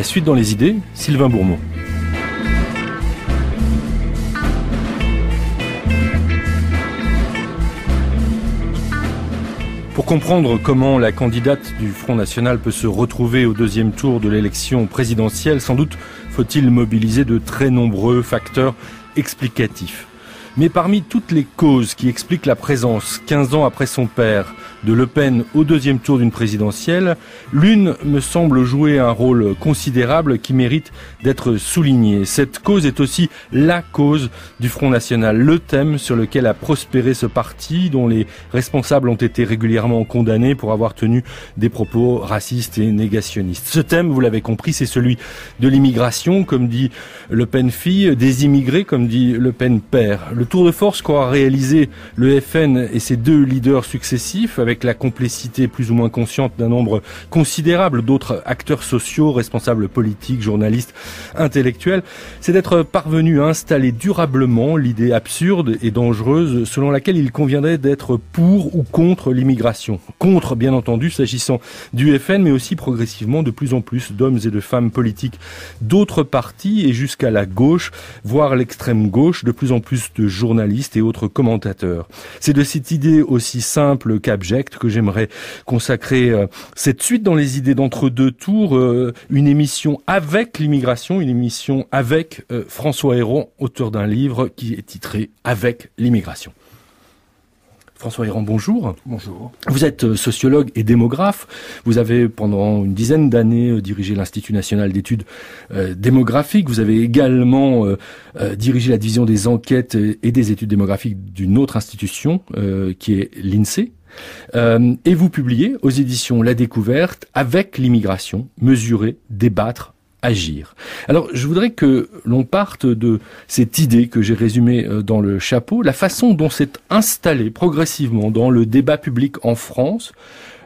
La suite dans les idées, Sylvain Bourmont. Pour comprendre comment la candidate du Front National peut se retrouver au deuxième tour de l'élection présidentielle, sans doute faut-il mobiliser de très nombreux facteurs explicatifs. Mais parmi toutes les causes qui expliquent la présence, 15 ans après son père, de Le Pen au deuxième tour d'une présidentielle, l'une me semble jouer un rôle considérable qui mérite d'être soulignée. Cette cause est aussi la cause du Front National, le thème sur lequel a prospéré ce parti, dont les responsables ont été régulièrement condamnés pour avoir tenu des propos racistes et négationnistes. Ce thème, vous l'avez compris, c'est celui de l'immigration, comme dit Le Pen fille, des immigrés, comme dit Le Pen père. Le tour de force qu'aura réalisé le FN et ses deux leaders successifs, avec la complicité plus ou moins consciente d'un nombre considérable d'autres acteurs sociaux, responsables politiques, journalistes, intellectuels, c'est d'être parvenu à installer durablement l'idée absurde et dangereuse selon laquelle il conviendrait d'être pour ou contre l'immigration. Contre, bien entendu, s'agissant du FN, mais aussi progressivement de plus en plus d'hommes et de femmes politiques d'autres partis et jusqu'à la gauche, voire l'extrême gauche, de plus en plus de journalistes et autres commentateurs. C'est de cette idée aussi simple qu'abjecte que j'aimerais consacrer cette suite dans les idées d'entre-deux tours, une émission avec l'immigration, une émission avec François Héran, auteur d'un livre qui est titré « Avec l'immigration ». François Héran, bonjour. Bonjour. Vous êtes sociologue et démographe. Vous avez pendant une dizaine d'années dirigé l'Institut national d'études démographiques. Vous avez également dirigé la division des enquêtes et des études démographiques d'une autre institution qui est l'INSEE. Et vous publiez aux éditions La Découverte « Avec l'immigration, mesurer, débattre, agir ». Alors, je voudrais que l'on parte de cette idée que j'ai résumée dans le chapeau, la façon dont s'est installée progressivement dans le débat public en France,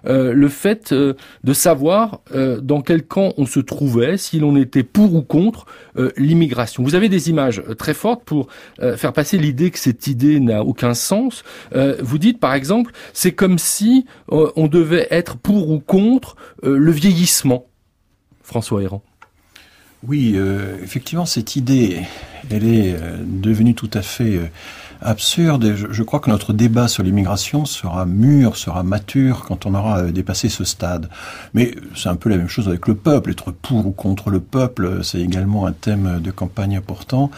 le fait de savoir dans quel camp on se trouvait, si l'on était pour ou contre l'immigration. Vous avez des images très fortes pour faire passer l'idée que cette idée n'a aucun sens. Vous dites, par exemple, c'est comme si on devait être pour ou contre le vieillissement. François Héran. Oui, effectivement, cette idée, elle est devenue tout à fait absurde. Et je crois que notre débat sur l'immigration sera mûr, sera mature quand on aura dépassé ce stade. Mais c'est un peu la même chose avec le peuple. Être pour ou contre le peuple, c'est également un thème de campagne important.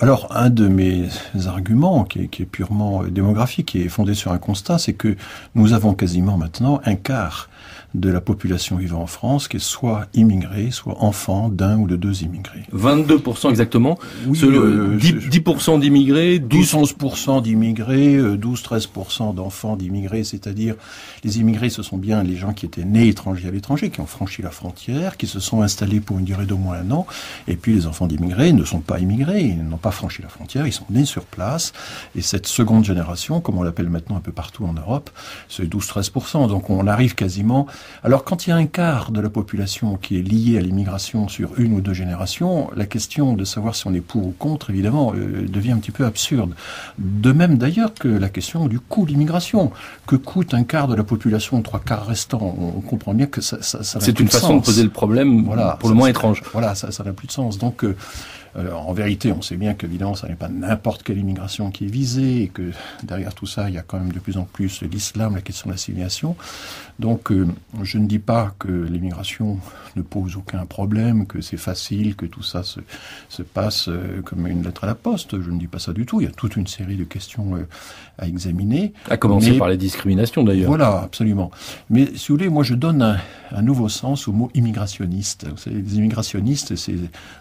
Alors, un de mes arguments, qui est purement démographique, qui est fondé sur un constat, c'est que nous avons quasiment maintenant un quart de la population vivant en France qui est soit immigrée, soit enfant d'un ou de deux immigrés. 22% exactement. Oui, 10% d'immigrés, 12-11% d'immigrés, 12-13% d'enfants d'immigrés, c'est-à-dire les immigrés, ce sont bien les gens qui étaient nés étrangers à l'étranger, qui ont franchi la frontière, qui se sont installés pour une durée d'au moins un an, et puis les enfants d'immigrés ne sont pas immigrés, ils n'ont pas franchi la frontière, ils sont nés sur place, et cette seconde génération, comme on l'appelle maintenant un peu partout en Europe, c'est 12-13%, donc on arrive quasiment. Alors quand il y a un quart de la population qui est liée à l'immigration sur une ou deux générations, la question de savoir si on est pour ou contre, évidemment, devient un petit peu absurde. De même d'ailleurs que la question du coût de l'immigration. Que coûte un quart de la population, trois quarts restants? On comprend bien que ça c'est une façon de poser le problème, voilà, pour le moins étrange. Voilà, ça n'a plus de sens. Donc en vérité, on sait bien qu'évidemment, ça n'est pas n'importe quelle immigration qui est visée, et que derrière tout ça, il y a quand même de plus en plus l'islam, la question de l'assimilation. Donc, je ne dis pas que l'immigration ne pose aucun problème, que c'est facile, que tout ça se passe comme une lettre à la poste. Je ne dis pas ça du tout. Il y a toute une série de questions à examiner. À commencer par les discriminations, d'ailleurs. Voilà, absolument. Mais si vous voulez, moi, je donne un nouveau sens au mot immigrationniste. Vous savez, les immigrationnistes, c'est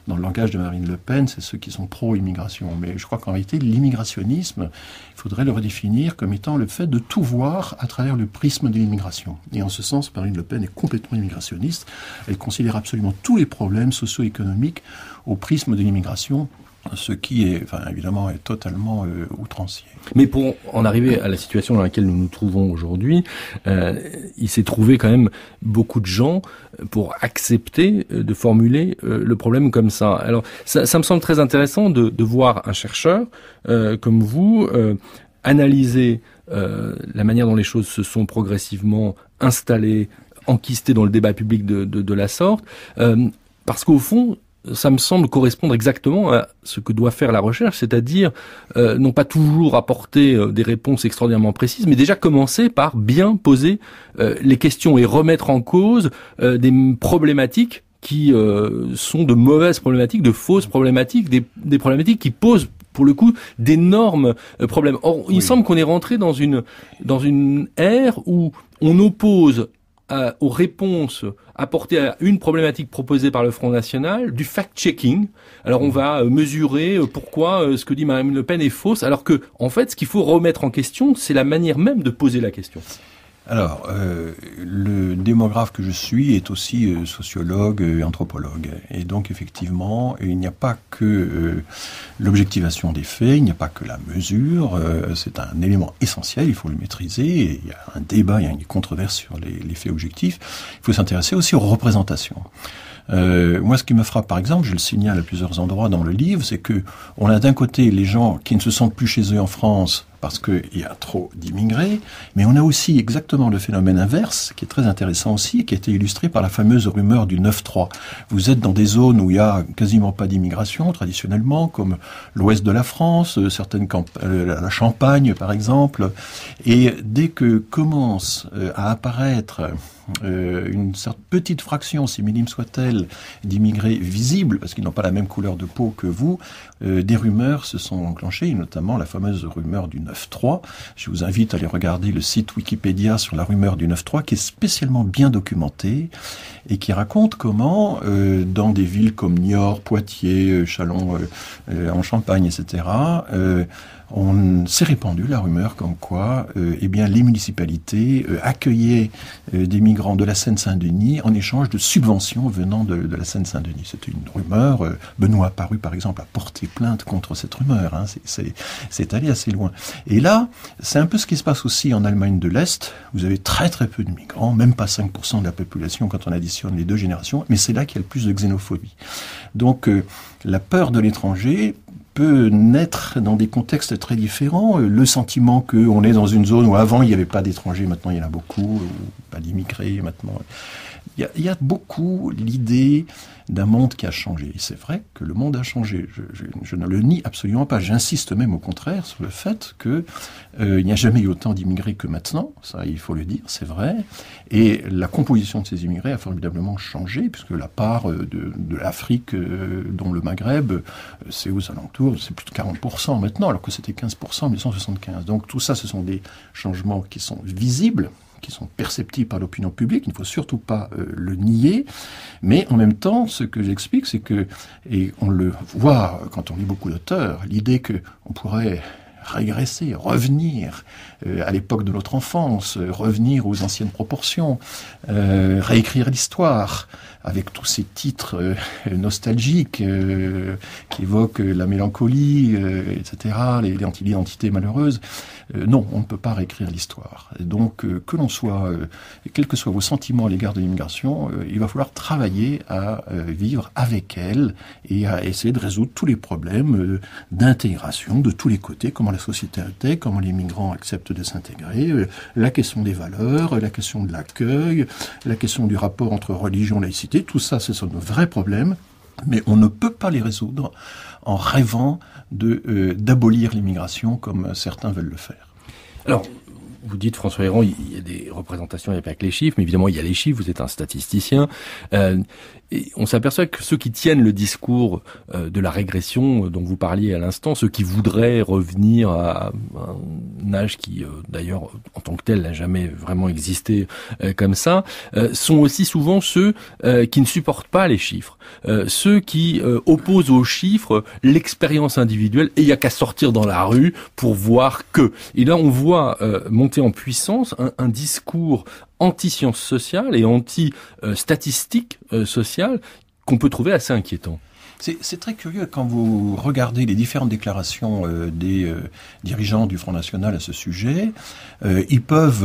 dans le langage de Marine Le Pen, c'est ceux qui sont pro-immigration. Mais je crois qu'en réalité, l'immigrationnisme, il faudrait le redéfinir comme étant le fait de tout voir à travers le prisme de l'immigration. Et en ce sens, Marine Le Pen est complètement immigrationniste. Elle considère absolument tous les problèmes socio-économiques au prisme de l'immigration, ce qui est, évidemment, est totalement outrancier. Mais pour en arriver à la situation dans laquelle nous nous trouvons aujourd'hui, il s'est trouvé quand même beaucoup de gens pour accepter de formuler le problème comme ça. Alors, ça me semble très intéressant de voir un chercheur comme vous analyser la manière dont les choses se sont progressivement installées, enquistées dans le débat public de la sorte. parce qu'au fond, ça me semble correspondre exactement à ce que doit faire la recherche, c'est-à-dire non pas toujours apporter des réponses extraordinairement précises, mais déjà commencer par bien poser les questions et remettre en cause des problématiques qui sont de mauvaises problématiques, de fausses problématiques, des problématiques qui posent pour le coup d'énormes problèmes. Or, il semble qu'on est rentré dans une ère où on oppose aux réponses apportées à une problématique proposée par le Front National, du fact-checking. Alors on va mesurer pourquoi ce que dit Marine Le Pen est fausse, alors que en fait ce qu'il faut remettre en question, c'est la manière même de poser la question. Alors, le démographe que je suis est aussi sociologue et anthropologue. Et donc, effectivement, il n'y a pas que l'objectivation des faits, il n'y a pas que la mesure. C'est un élément essentiel, il faut le maîtriser. Et il y a un débat, il y a une controverse sur les faits objectifs. Il faut s'intéresser aussi aux représentations. Moi, ce qui me frappe, par exemple, je le signale à plusieurs endroits dans le livre, c'est que on a d'un côté les gens qui ne se sentent plus chez eux en France parce qu'il y a trop d'immigrés, mais on a aussi exactement le phénomène inverse, qui est très intéressant aussi, et qui a été illustré par la fameuse rumeur du 9-3. Vous êtes dans des zones où il y a quasiment pas d'immigration, traditionnellement, comme l'ouest de la France, la Champagne, par exemple, et dès que commence à apparaître une petite fraction, si minime soit-elle, d'immigrés visibles, parce qu'ils n'ont pas la même couleur de peau que vous, des rumeurs se sont enclenchées, notamment la fameuse rumeur du 9-3. Je vous invite à aller regarder le site Wikipédia sur la rumeur du 9-3, qui est spécialement bien documenté et qui raconte comment, dans des villes comme Niort, Poitiers, Châlons, en Champagne, etc., on s'est répandu la rumeur comme quoi eh bien, les municipalités accueillaient des migrants de la Seine-Saint-Denis en échange de subventions venant de la Seine-Saint-Denis. C'était une rumeur. Benoît Paru, par exemple, a porté plainte contre cette rumeur. Hein. C'est allé assez loin. Et là, c'est un peu ce qui se passe aussi en Allemagne de l'Est. Vous avez très très peu de migrants, même pas 5% de la population quand on additionne les deux générations, mais c'est là qu'il y a le plus de xénophobie. Donc la peur de l'étranger peut naître dans des contextes très différents. Le sentiment qu'on est dans une zone où avant il n'y avait pas d'étrangers, maintenant il y en a beaucoup, ou pas d'immigrés maintenant. Il y a beaucoup l'idée d'un monde qui a changé. Et c'est vrai que le monde a changé. Je ne le nie absolument pas. J'insiste même au contraire sur le fait que il n'y a jamais eu autant d'immigrés que maintenant. Ça, il faut le dire, c'est vrai. Et la composition de ces immigrés a formidablement changé, puisque la part de l'Afrique, dont le Maghreb, c'est aux alentours, c'est plus de 40% maintenant, alors que c'était 15% en 1975. Donc tout ça, ce sont des changements qui sont visibles, qui sont perceptibles par l'opinion publique, il ne faut surtout pas le nier, mais en même temps, ce que j'explique, c'est que, et on le voit quand on lit beaucoup d'auteurs, l'idée qu'on pourrait régresser, revenir à l'époque de notre enfance, revenir aux anciennes proportions, réécrire l'histoire, avec tous ces titres nostalgiques qui évoquent la mélancolie, etc., l'identité malheureuse. Non, on ne peut pas réécrire l'histoire. Et donc, que l'on soit, quels que soient vos sentiments à l'égard de l'immigration, il va falloir travailler à vivre avec elle et à essayer de résoudre tous les problèmes d'intégration de tous les côtés, comment la société intègre, comment les migrants acceptent de s'intégrer, la question des valeurs, la question de l'accueil, la question du rapport entre religion et laïcité. Tout ça, ce sont de vrais problèmes, mais on ne peut pas les résoudre en rêvant d'abolir l'immigration comme certains veulent le faire. Alors, vous dites, François Héran, il y a des représentations, il n'y a pas que les chiffres, mais évidemment, il y a les chiffres, vous êtes un statisticien. Et on s'aperçoit que ceux qui tiennent le discours de la régression dont vous parliez à l'instant, ceux qui voudraient revenir à un âge qui, d'ailleurs, en tant que tel, n'a jamais vraiment existé comme ça, sont aussi souvent ceux qui ne supportent pas les chiffres, ceux qui opposent aux chiffres l'expérience individuelle, et il n'y a qu'à sortir dans la rue pour voir que. Et là, on voit monter en puissance un discours anti-sciences sociales et anti-statistiques sociales qu'on peut trouver assez inquiétant. C'est très curieux quand vous regardez les différentes déclarations des dirigeants du Front National à ce sujet. Ils peuvent,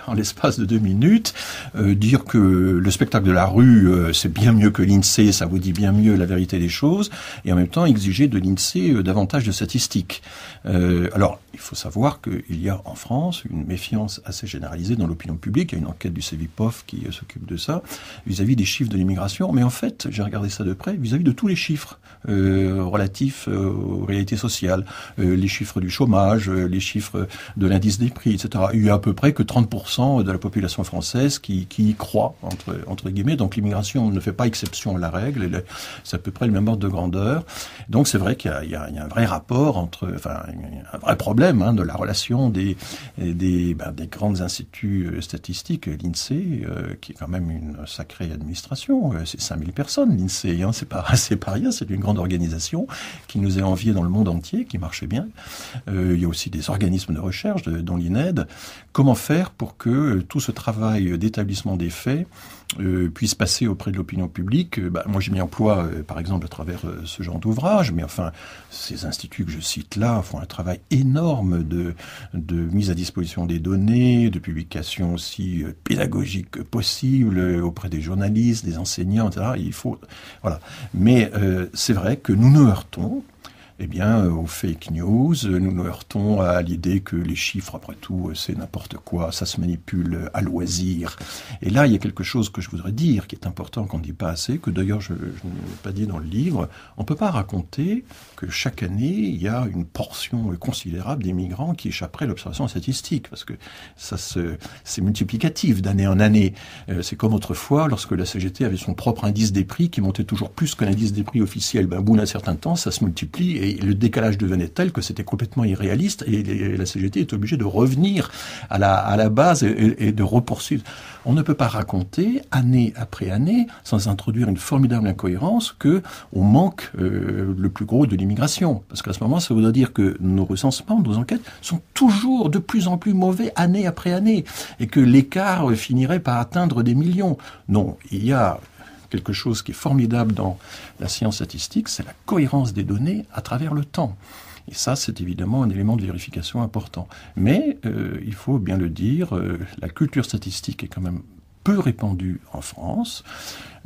en l'espace de 2 minutes, dire que le spectacle de la rue, c'est bien mieux que l'INSEE, ça vous dit bien mieux la vérité des choses, et en même temps exiger de l'INSEE davantage de statistiques. Alors, il faut savoir qu'il y a en France une méfiance assez généralisée dans l'opinion publique. Il y a une enquête du Cevipof qui s'occupe de ça, vis-à-vis des chiffres de l'immigration. Mais en fait, j'ai regardé ça de près, vis-à-vis de tous les chiffres relatifs aux réalités sociales, les chiffres du chômage, les chiffres de l'indice des prix, etc. Il y a à peu près que 30% de la population française qui y croit, entre guillemets. Donc l'immigration ne fait pas exception à la règle. C'est à peu près le même ordre de grandeur. Donc c'est vrai qu'il y a un vrai rapport un vrai problème de la relation des grands instituts statistiques, l'INSEE, qui est quand même une sacrée administration. C'est 5000 personnes, l'INSEE, c'est pas rien, c'est une grande organisation qui nous est enviée dans le monde entier, qui marche bien. Il y a aussi des organismes de recherche, dont l'INED. Comment faire pour que tout ce travail d'établissement des faits puisse passer auprès de l'opinion publique? Moi, j'ai mis en emploi, par exemple, à travers ce genre d'ouvrage, mais enfin, ces instituts que je cite là font un travail énorme de mise à disposition des données, de publication aussi pédagogique possible auprès des journalistes, des enseignants, etc. Il faut, voilà. Mais c'est vrai que nous nous heurtons aux fake news, nous nous heurtons à l'idée que les chiffres, après tout, c'est n'importe quoi, ça se manipule à loisir. Et là, il y a quelque chose que je voudrais dire, qui est important, qu'on ne dit pas assez, que d'ailleurs je n'ai pas dit dans le livre. On ne peut pas raconter que chaque année, il y a une portion considérable des migrants qui échapperaient à l'observation statistique, parce que c'est multiplicatif d'année en année. C'est comme autrefois, lorsque la CGT avait son propre indice des prix, qui montait toujours plus que l'indice des prix officiel. Au bout d'un certain temps, ça se multiplie, et le décalage devenait tel que c'était complètement irréaliste, et la CGT est obligée de revenir à la base et de repoursuivre. On ne peut pas raconter, année après année, sans introduire une formidable incohérence, que on manque le plus gros de l'immigration. Parce qu'à ce moment, ça voudrait dire que nos recensements, nos enquêtes, sont toujours de plus en plus mauvais, année après année, et que l'écart finirait par atteindre des millions. Non, il y a quelque chose qui est formidable dans la science statistique, c'est la cohérence des données à travers le temps. Et ça, c'est évidemment un élément de vérification important. Mais, il faut bien le dire, la culture statistique est quand même peu répandue en France.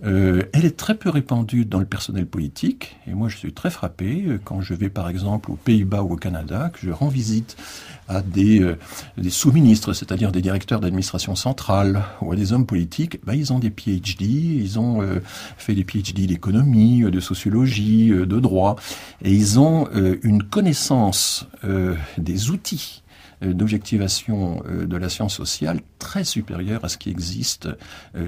Elle est très peu répandue dans le personnel politique. Et moi, je suis très frappé quand je vais, par exemple, aux Pays-Bas ou au Canada, que je rends visite à des sous-ministres, c'est-à-dire des directeurs d'administration centrale ou à des hommes politiques. Ils ont des PhD, ils ont fait des PhD d'économie, de sociologie, de droit. Et ils ont une connaissance des outils d'objectivation de la science sociale très supérieure à ce qui existe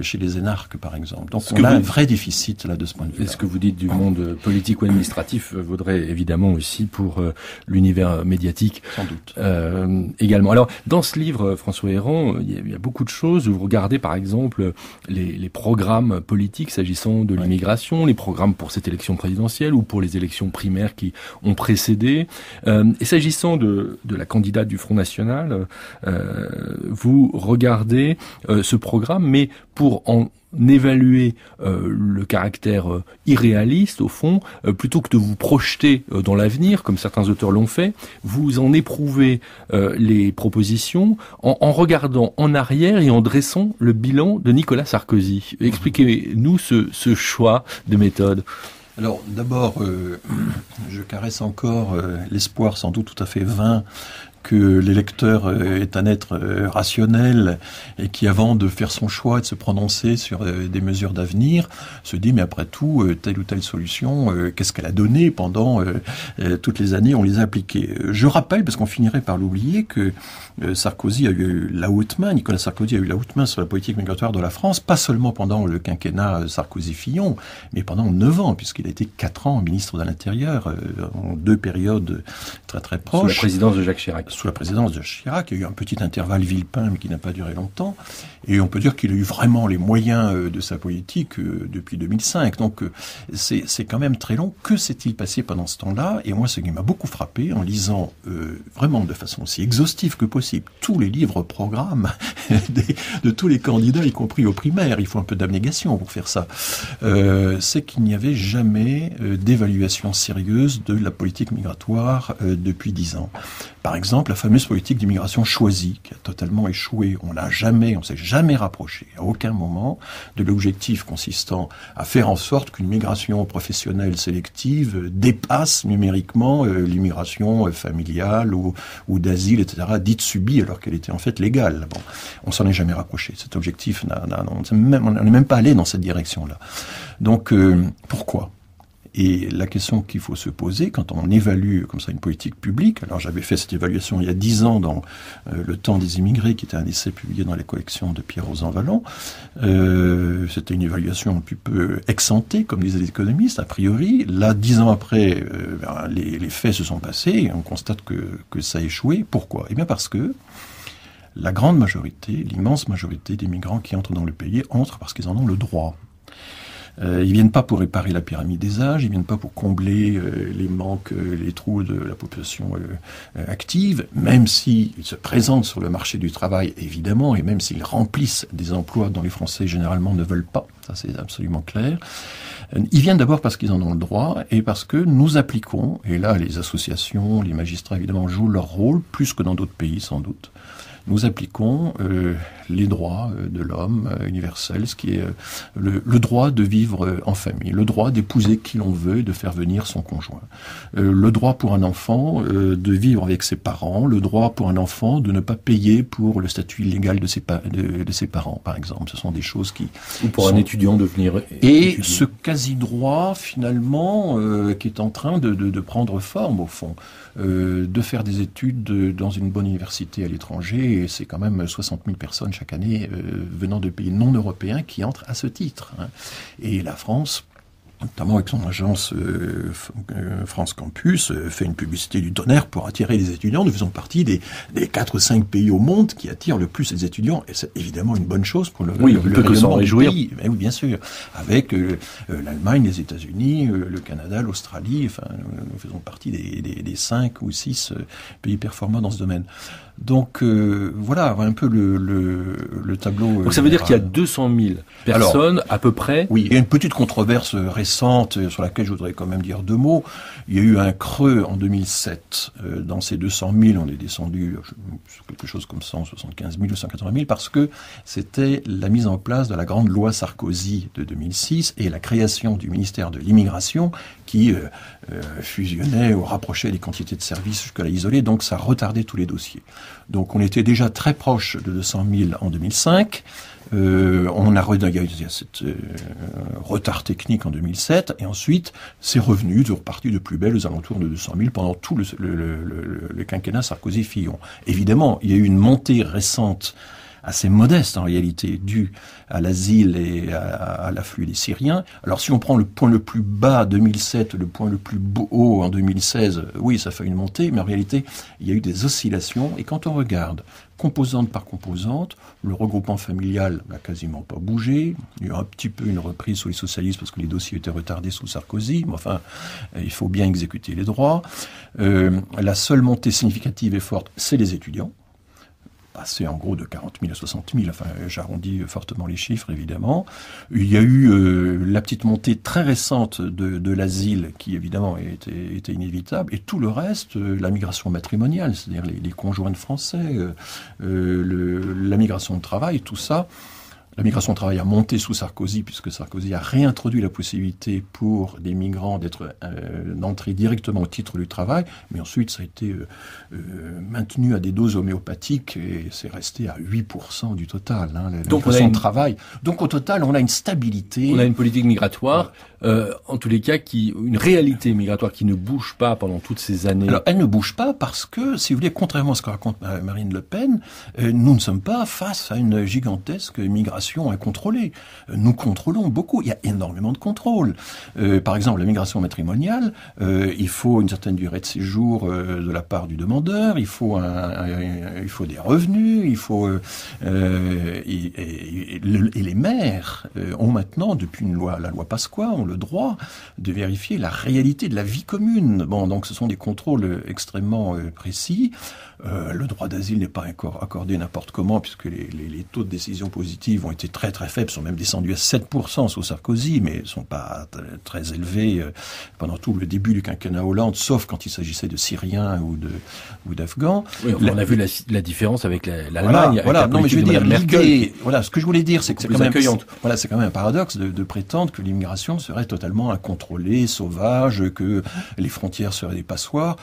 chez les énarques, par exemple. Donc on a un vrai déficit là de ce point de vue. Et ce que vous dites du monde politique ou administratif vaudrait évidemment aussi pour l'univers médiatique. Sans doute. Également. Alors, dans ce livre, François Héran, il y a beaucoup de choses. Vous regardez, par exemple, les programmes politiques s'agissant de l'immigration, les programmes pour cette élection présidentielle ou pour les élections primaires qui ont précédé. Et s'agissant de la candidate du Front National, vous regardez ce programme, mais pour en évaluer le caractère irréaliste, au fond, plutôt que de vous projeter dans l'avenir, comme certains auteurs l'ont fait, vous en éprouvez les propositions en regardant en arrière et en dressant le bilan de Nicolas Sarkozy. Expliquez-nous ce choix de méthode. Alors, d'abord, je caresse encore l'espoir sans doute tout à fait vain que l'électeur est un être rationnel et qui, avant de faire son choix et de se prononcer sur des mesures d'avenir, se dit, mais après tout, telle ou telle solution, qu'est-ce qu'elle a donné pendant toutes les années, on les a appliquées. Je rappelle, parce qu'on finirait par l'oublier, que Sarkozy a eu la haute main, Nicolas Sarkozy a eu la haute main sur la politique migratoire de la France, pas seulement pendant le quinquennat Sarkozy-Fillon, mais pendant 9 ans, puisqu'il a été 4 ans ministre de l'Intérieur, en 2 périodes très très proches. Sous la présidence de Jacques Chirac. sous la présidence de Chirac. Il y a eu un petit intervalle Villepin, mais qui n'a pas duré longtemps. Et on peut dire qu'il a eu vraiment les moyens de sa politique depuis 2005. Donc c'est quand même très long. Que s'est-il passé pendant ce temps-là? Et moi, ce qui m'a beaucoup frappé, en lisant vraiment de façon aussi exhaustive que possible tous les livres-programmes de tous les candidats, y compris aux primaires, il faut un peu d'abnégation pour faire ça, c'est qu'il n'y avait jamais d'évaluation sérieuse de la politique migratoire depuis 10 ans. Par exemple, la fameuse politique d'immigration choisie, qui a totalement échoué. On s'est jamais rapproché, à aucun moment, de l'objectif consistant à faire en sorte qu'une migration professionnelle sélective dépasse numériquement l'immigration familiale ou d'asile, etc., dite subie, alors qu'elle était en fait légale. Bon, on s'en est jamais rapproché. Cet objectif, on n'est même pas allé dans cette direction-là. Donc, pourquoi ? Et la question qu'il faut se poser quand on évalue comme ça une politique publique, alors j'avais fait cette évaluation il y a 10 ans dans Le Temps des immigrés, qui était un essai publié dans les collections de Pierre Rosanvallon. C'était une évaluation un petit peu ex-ante, comme disaient les économistes, a priori. Là, 10 ans après, les faits se sont passés et on constate que ça a échoué. Pourquoi ? Eh bien parce que la grande majorité, l'immense majorité des migrants qui entrent dans le pays entrent parce qu'ils en ont le droit. Ils viennent pas pour réparer la pyramide des âges, ils viennent pas pour combler les manques, les trous de la population active, même s'ils se présentent sur le marché du travail, évidemment, et même s'ils remplissent des emplois dont les Français généralement ne veulent pas, ça c'est absolument clair. Ils viennent d'abord parce qu'ils en ont le droit et parce que nous appliquons, et là les associations, les magistrats évidemment jouent leur rôle, plus que dans d'autres pays sans doute. Nous appliquons les droits de l'homme universel, ce qui est le droit de vivre en famille, le droit d'épouser qui l'on veut et de faire venir son conjoint, le droit pour un enfant de vivre avec ses parents, le droit pour un enfant de ne pas payer pour le statut illégal de ses parents, par exemple. Ce sont des choses qui... Ou pour un étudiant de venir étudier. Ce quasi-droit, finalement, qui est en train de prendre forme, au fond, de faire des études dans une bonne université à l'étranger, et c'est quand même 60 000 personnes chaque année venant de pays non européens qui entrent à ce titre. Hein. Et la France, notamment avec son agence France Campus, fait une publicité du tonnerre pour attirer les étudiants. Nous faisons partie des 4 ou 5 pays au monde qui attirent le plus les étudiants. Et c'est évidemment une bonne chose pour le rayonnement du pays. Mais oui, bien sûr. Avec l'Allemagne, les États-Unis, le Canada, l'Australie. Enfin, nous faisons partie des 5 ou 6 pays performants dans ce domaine. Donc voilà un peu le tableau. Donc ça veut dire qu'il y a 200 000 personnes à peu près. Oui, il y a une petite controverse récente sur laquelle je voudrais quand même dire 2 mots. Il y a eu un creux en 2007. Dans ces 200 000, on est descendu sur quelque chose comme 175 000 ou 180 000 parce que c'était la mise en place de la grande loi Sarkozy de 2006 et la création du ministère de l'immigration qui fusionnait ou rapprochait les quantités de services jusque-là isolées. Donc ça retardait tous les dossiers. Donc on était déjà très proche de 200 000 en 2005. Il y a eu cette retard technique en 2007, et ensuite c'est revenu, c'est reparti de plus belle aux alentours de 200 000 pendant tout le quinquennat Sarkozy-Fillon. Évidemment, il y a eu une montée récente assez modeste en réalité, due à l'asile et à l'afflux des Syriens. Alors si on prend le point le plus bas 2007, le point le plus haut en 2016, oui, ça fait une montée, mais en réalité, il y a eu des oscillations. Et quand on regarde composante par composante, le regroupement familial n'a quasiment pas bougé. Il y a eu un petit peu une reprise sous les socialistes parce que les dossiers étaient retardés sous Sarkozy. Mais enfin, il faut bien exécuter les droits. La seule montée significative et forte, c'est les étudiants. Passé en gros de 40 000 à 60 000, enfin j'arrondis fortement les chiffres évidemment. Il y a eu la petite montée très récente de l'asile qui évidemment était inévitable, et tout le reste, la migration matrimoniale, c'est-à-dire les conjoints de Français, la migration de travail, tout ça. La migration de travail a monté sous Sarkozy, puisque Sarkozy a réintroduit la possibilité pour des migrants d'entrer directement au titre du travail, mais ensuite ça a été maintenu à des doses homéopathiques et c'est resté à 8% du total, Donc on a de travail. Donc au total, on a une stabilité. On a une politique migratoire, en tous les cas, une réalité migratoire qui ne bouge pas pendant toutes ces années. Alors elle ne bouge pas parce que, si vous voulez, contrairement à ce que raconte Marine Le Pen, nous ne sommes pas face à une gigantesque migration migration incontrôlée. Nous contrôlons beaucoup. Il y a énormément de contrôles. Par exemple, la migration matrimoniale, il faut une certaine durée de séjour de la part du demandeur, il faut des revenus, il faut et les maires ont maintenant, depuis la loi Pasqua, ont le droit de vérifier la réalité de la vie commune. Bon, donc ce sont des contrôles extrêmement précis. Le droit d'asile n'est pas encore accordé n'importe comment, puisque les taux de décision positive ont été très très faibles, sont même descendus à 7% sous Sarkozy, mais ne sont pas très élevés pendant tout le début du quinquennat Hollande, sauf quand il s'agissait de Syriens ou d'Afghans. Oui, on a vu la différence avec l'Allemagne. Voilà, non, mais je veux dire, l'idée, voilà, ce que je voulais dire, c'est que c'est quand même un paradoxe de prétendre que l'immigration serait totalement incontrôlée, sauvage, que les frontières seraient des passoires.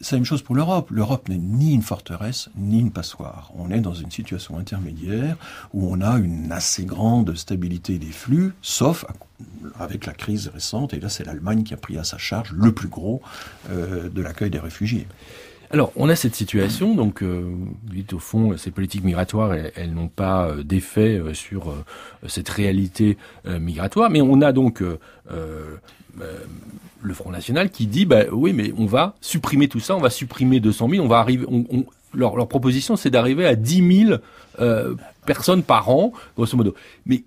C'est la même chose pour l'Europe. L'Europe n'est ni une forteresse, ni une passoire. On est dans une situation intermédiaire où on a une assez grande stabilité des flux, sauf avec la crise récente. Et là, c'est l'Allemagne qui a pris à sa charge le plus gros de l'accueil des réfugiés. Alors, on a cette situation, donc, dites au fond, ces politiques migratoires, elles n'ont pas d'effet sur cette réalité migratoire, mais on a donc le Front National qui dit, oui, mais on va supprimer tout ça, on va supprimer 200 000, on va arriver, leur proposition, c'est d'arriver à 10 000 personnes par an, grosso modo. Mais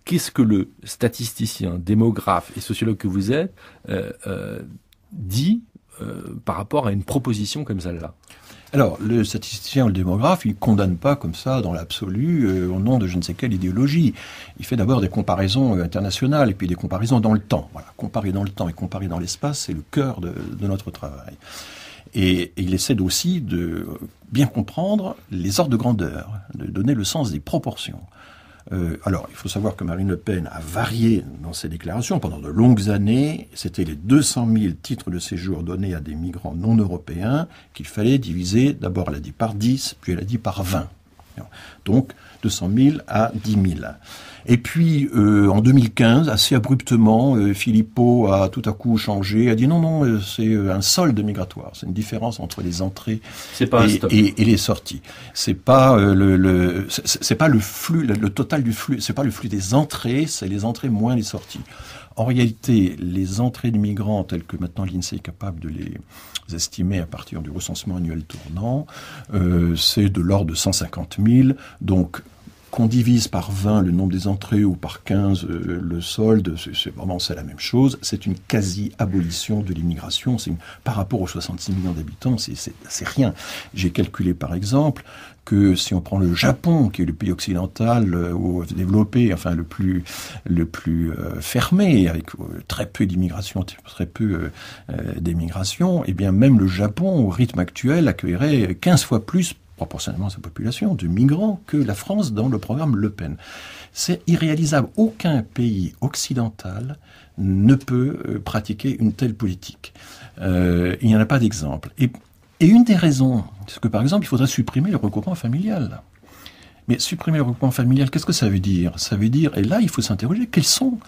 qu'est-ce que le statisticien, démographe et sociologue que vous êtes dit par rapport à une proposition comme celle-là? Alors, le statisticien ou le démographe, il condamne pas comme ça, dans l'absolu, au nom de je ne sais quelle idéologie. Il fait d'abord des comparaisons internationales et puis des comparaisons dans le temps. Voilà, comparer dans le temps et comparer dans l'espace, c'est le cœur de notre travail. Et il essaie aussi de bien comprendre les ordres de grandeur, de donner le sens des proportions. Alors, il faut savoir que Marine Le Pen a varié dans ses déclarations pendant de longues années. C'était les 200 000 titres de séjour donnés à des migrants non européens qu'il fallait diviser, d'abord elle a dit par 10, puis elle a dit par 20. Donc, 200 000 à 10 000. Et puis, en 2015, assez abruptement, Philippot a tout à coup changé, a dit non, c'est un solde migratoire. C'est une différence entre les entrées et les sorties. C'est pas c'est pas le flux, le total du flux, c'est pas le flux des entrées, c'est les entrées moins les sorties. En réalité, les entrées de migrants, telles que maintenant l'INSEE est capable de les estimer à partir du recensement annuel tournant, c'est de l'ordre de 150 000. Donc, qu'on divise par 20 le nombre des entrées ou par 15 le solde, c'est la même chose. C'est une quasi-abolition de l'immigration. Par rapport aux 66 millions d'habitants, c'est rien. J'ai calculé par exemple que si on prend le Japon, qui est le pays occidental développé, enfin le plus fermé, avec très peu d'immigration, très peu d'émigration, et bien même le Japon, au rythme actuel, accueillerait 15 fois plus proportionnellement à sa population, de migrants que la France dans le programme Le Pen. C'est irréalisable. Aucun pays occidental ne peut pratiquer une telle politique. Il n'y en a pas d'exemple. Et une des raisons, c'est que par exemple, il faudrait supprimer le regroupement familial. Mais supprimer le regroupement familial, qu'est-ce que ça veut dire? Ça veut dire, et là, il faut s'interroger, quels sont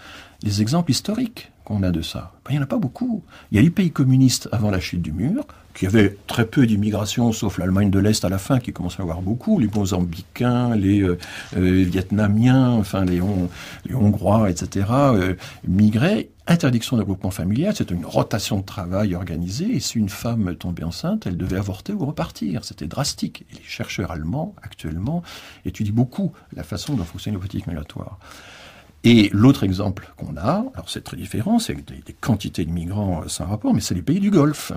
les exemples historiques qu'on a de ça? Il n'y en a pas beaucoup. Il y a les pays communistes avant la chute du mur, qui avaient très peu d'immigration, sauf l'Allemagne de l'Est à la fin, qui commençait à avoir beaucoup, les Mozambicains, les Vietnamiens, enfin les Hongrois, etc., migraient. Interdiction de regroupement familial, c'est une rotation de travail organisée, et si une femme tombait enceinte, elle devait avorter ou repartir. C'était drastique. Et les chercheurs allemands, actuellement, étudient beaucoup la façon dont fonctionnent les politiques migratoires. Et l'autre exemple qu'on a, alors c'est très différent, c'est des quantités de migrants sans rapport, mais c'est les pays du Golfe,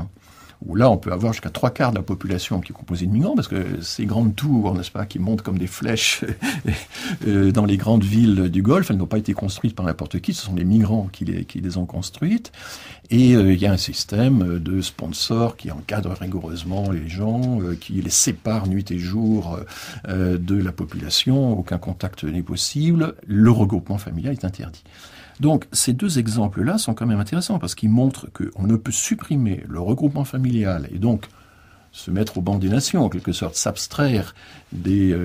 où là on peut avoir jusqu'à 3/4 de la population qui est composée de migrants, parce que ces grandes tours, n'est-ce pas, qui montent comme des flèches dans les grandes villes du Golfe, elles n'ont pas été construites par n'importe qui, ce sont les migrants qui les ont construites, et il y a un système de sponsors qui encadrent rigoureusement les gens, qui les séparent nuit et jour de la population, aucun contact n'est possible, le regroupement familial est interdit. Donc, ces deux exemples-là sont quand même intéressants parce qu'ils montrent qu'on ne peut supprimer le regroupement familial et donc se mettre au banc des nations, en quelque sorte, s'abstraire des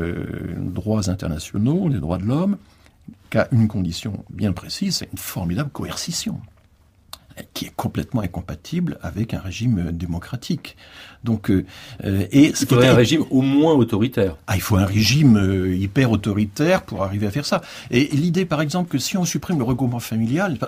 droits internationaux, des droits de l'homme, qu'à une condition bien précise, c'est une formidable coercition. qui est complètement incompatible avec un régime démocratique. Donc, et il faudrait un régime au moins autoritaire. Ah, il faut un régime hyper autoritaire pour arriver à faire ça. Et l'idée, par exemple, que si on supprime le regroupement familial,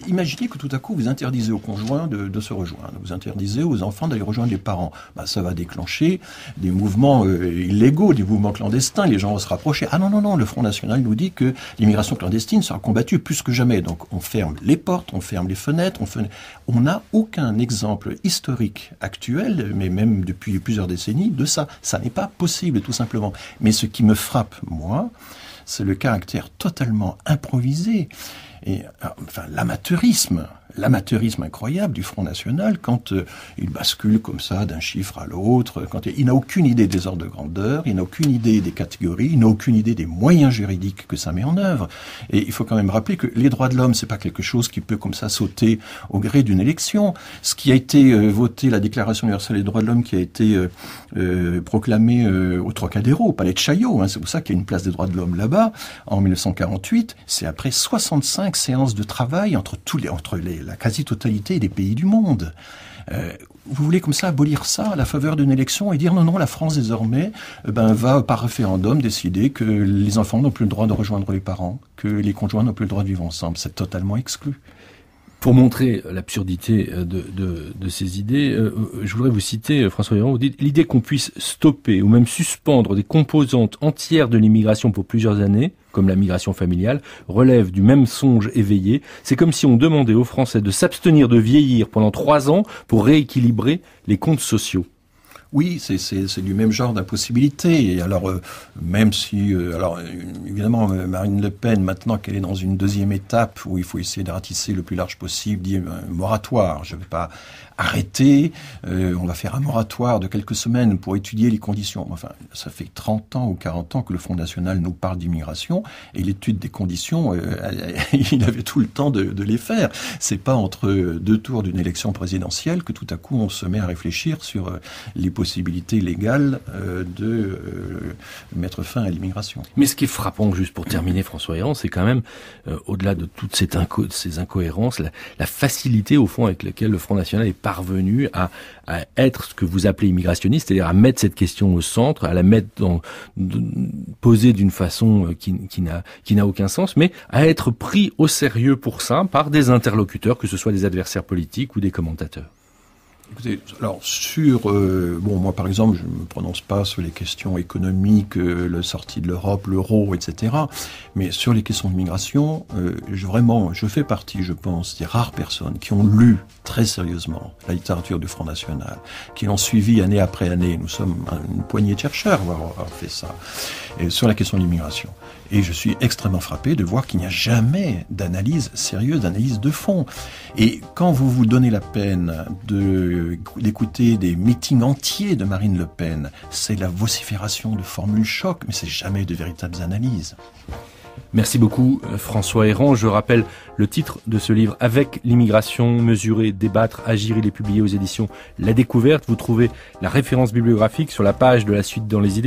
imaginez que tout à coup vous interdisez aux conjoints de se rejoindre, vous interdisez aux enfants d'aller rejoindre les parents. Ça va déclencher des mouvements illégaux, des mouvements clandestins. Les gens vont se rapprocher. Ah non, le Front National nous dit que l'immigration clandestine sera combattue plus que jamais. Donc on ferme les portes, on ferme les fenêtres, on n'a aucun exemple historique actuel, mais même depuis plusieurs décennies, de ça. Ça n'est pas possible, tout simplement. Mais ce qui me frappe, moi, c'est le caractère totalement improvisé et l'amateurisme incroyable du Front National quand il bascule comme ça d'un chiffre à l'autre, quand il n'a aucune idée des ordres de grandeur, il n'a aucune idée des catégories, il n'a aucune idée des moyens juridiques que ça met en œuvre. Et il faut quand même rappeler que les droits de l'homme, c'est pas quelque chose qui peut comme ça sauter au gré d'une élection. Ce qui a été voté, la Déclaration universelle des droits de l'homme qui a été proclamée au Trocadéro, au Palais de Chaillot, c'est pour ça qu'il y a une place des droits de l'homme là-bas, en 1948, c'est après 65 séances de travail entre la quasi-totalité des pays du monde. Vous voulez comme ça abolir ça à la faveur d'une élection et dire non, la France désormais va par référendum décider que les enfants n'ont plus le droit de rejoindre les parents, que les conjoints n'ont plus le droit de vivre ensemble. C'est totalement exclu. Pour montrer l'absurdité de ces idées, je voudrais vous citer, François Héran, vous dites « L'idée qu'on puisse stopper ou même suspendre des composantes entières de l'immigration pour plusieurs années, comme la migration familiale, relève du même songe éveillé. C'est comme si on demandait aux Français de s'abstenir de vieillir pendant 3 ans pour rééquilibrer les comptes sociaux. » Oui, c'est du même genre d'impossibilité. Et alors, même si, évidemment, Marine Le Pen, maintenant qu'elle est dans une deuxième étape où il faut essayer de ratisser le plus large possible, dit un moratoire. Je ne vais pas arrêter, on va faire un moratoire de quelques semaines pour étudier les conditions. Enfin, ça fait 30 ans ou 40 ans que le Front National nous parle d'immigration, et l'étude des conditions, il avait tout le temps de les faire. C'est pas entre 2 tours d'une élection présidentielle que tout à coup on se met à réfléchir sur les possibilités légales de mettre fin à l'immigration. Mais ce qui est frappant, juste pour terminer, François Héran, c'est quand même, au-delà de toutes ces incohérences, la facilité, au fond, avec laquelle le Front National est parvenu à être ce que vous appelez immigrationniste, c'est-à-dire à mettre cette question au centre, à la mettre posée d'une façon qui n'a aucun sens, mais à être pris au sérieux pour ça par des interlocuteurs, que ce soit des adversaires politiques ou des commentateurs. Écoutez, alors moi par exemple, je ne me prononce pas sur les questions économiques, la sortie de l'Europe, l'euro, etc. Mais sur les questions de migration, je fais partie, je pense, des rares personnes qui ont lu très sérieusement la littérature du Front National, qui l'ont suivi année après année. Nous sommes une poignée de chercheurs à avoir fait ça, et sur la question de l'immigration. Et je suis extrêmement frappé de voir qu'il n'y a jamais d'analyse sérieuse, d'analyse de fond. Et quand vous donnez la peine d'écouter des meetings entiers de Marine Le Pen, c'est la vocifération de formules choc, mais c'est jamais de véritables analyses. Merci beaucoup François Héran. Je rappelle le titre de ce livre, Avec l'immigration, mesurer, débattre, agir. Il est publié aux éditions La Découverte. Vous trouvez la référence bibliographique sur la page de la suite dans les idées.